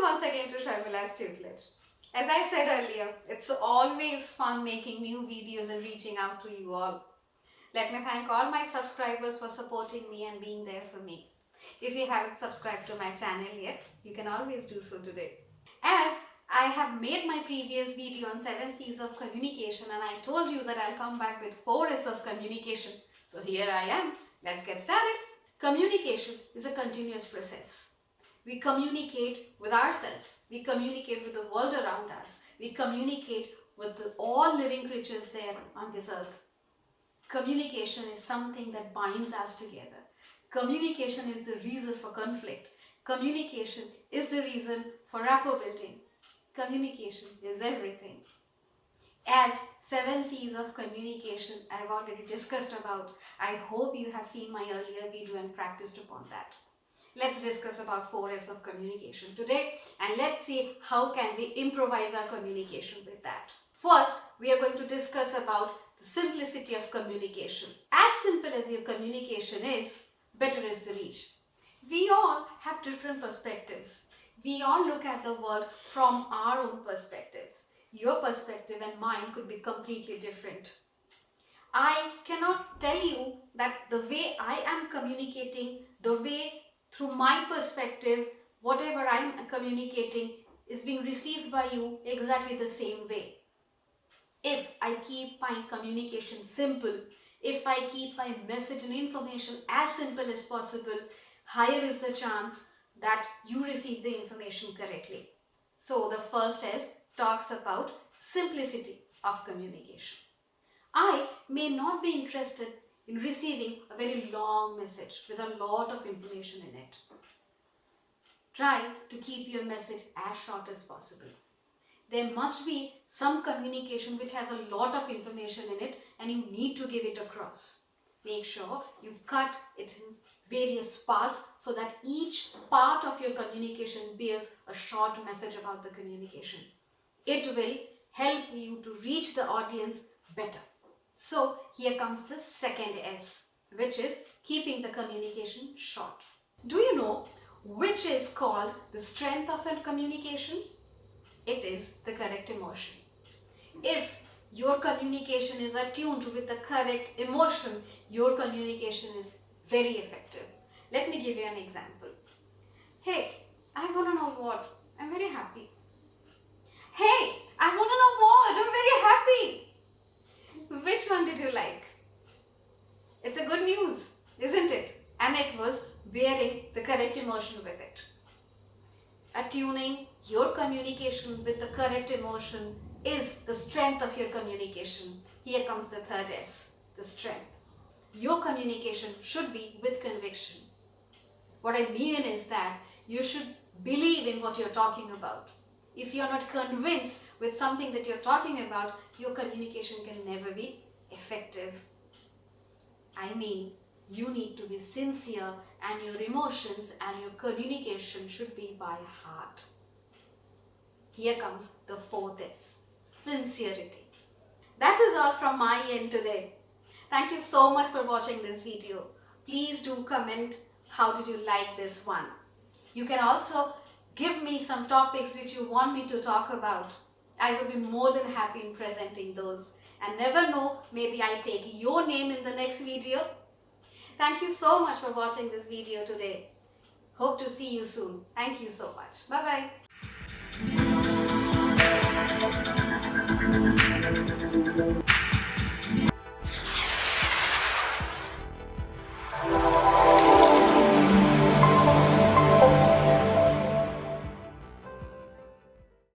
once again to Sharmila's Tutelage. As I said earlier, it's always fun making new videos and reaching out to you all. Let me thank all my subscribers for supporting me and being there for me. If you haven't subscribed to my channel yet, you can always do so today. As I have made my previous video on 7 C's of communication and I told you that I'll come back with 4 S's of communication. So here I am. Let's get started. Communication is a continuous process. We communicate with ourselves. We communicate with the world around us. We communicate with all living creatures there on this earth. Communication is something that binds us together. Communication is the reason for conflict. Communication is the reason for rapport building. Communication is everything. As 7 C's of communication I've already discussed about, I hope you have seen my earlier video and practiced upon that. Let's discuss about 4 S's of communication today and let's see how can we improvise our communication with that. First, we are going to discuss about the simplicity of communication. As simple as your communication is, better is the reach. We all have different perspectives. We all look at the world from our own perspectives. Your perspective and mine could be completely different. I cannot tell you that the way I am communicating, the way through my perspective, whatever I am communicating is being received by you exactly the same way. If I keep my communication simple, if I keep my message and information as simple as possible, higher is the chance that you receive the information correctly. So the first S talks about simplicity of communication. I may not be interested in receiving a very long message with a lot of information in it. Try to keep your message as short as possible. There must be some communication which has a lot of information in it and you need to give it across. Make sure you cut it in various parts so that each part of your communication bears a short message about the communication. It will help you to reach the audience better. So here comes the second S, which is keeping the communication short. Do you know which is called the strength of a communication? It is the correct emotion. If your communication is attuned with the correct emotion, your communication is very effective. Let me give you an example. Hey, I want to know what? I'm very happy. Hey, I want to know what? I'm very happy. Which one did you like? It's a good news, isn't it? And it was bearing the correct emotion with it. Attuning your communication with the correct emotion is the strength of your communication. Here comes the third S, the strength. Your communication should be with conviction. What I mean is that you should believe in what you're talking about. If you're not convinced with something that you're talking about, your communication can never be effective. I mean, you need to be sincere and your emotions and your communication should be by heart. Here comes the fourth S, sincerity. That is all from my end today. Thank you so much for watching this video. Please do comment how did you like this one. You can also give me some topics which you want me to talk about. I would be more than happy in presenting those. And never know, maybe I take your name in the next video. Thank you so much for watching this video today. Hope to see you soon. Thank you so much. Bye-bye.